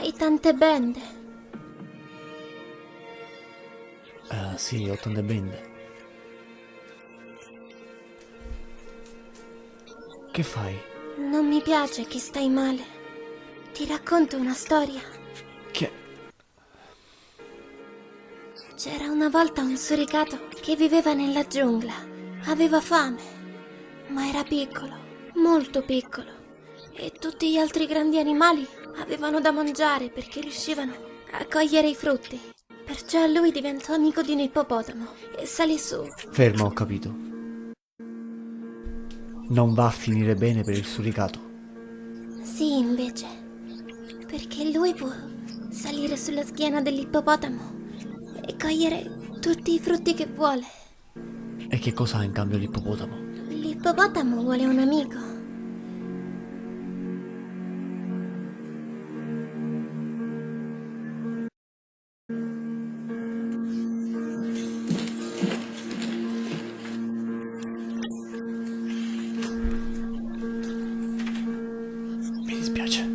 Hai tante bende. Sì, ho tante bende. Che fai? Non mi piace che stai male. Ti racconto una storia. Che... C'era una volta un suricato che viveva nella giungla. Aveva fame, ma era piccolo, molto piccolo. E tutti gli altri grandi animali avevano da mangiare perché riuscivano a cogliere i frutti. Perciò lui diventò amico di un ippopotamo e salì su. Fermo, ho capito. Non va a finire bene per il suricato. Sì, invece, perché lui può salire sulla schiena dell'ippopotamo e cogliere tutti i frutti che vuole. E che cosa ha in cambio l'ippopotamo? L'ippopotamo vuole un amico. Mi dispiace.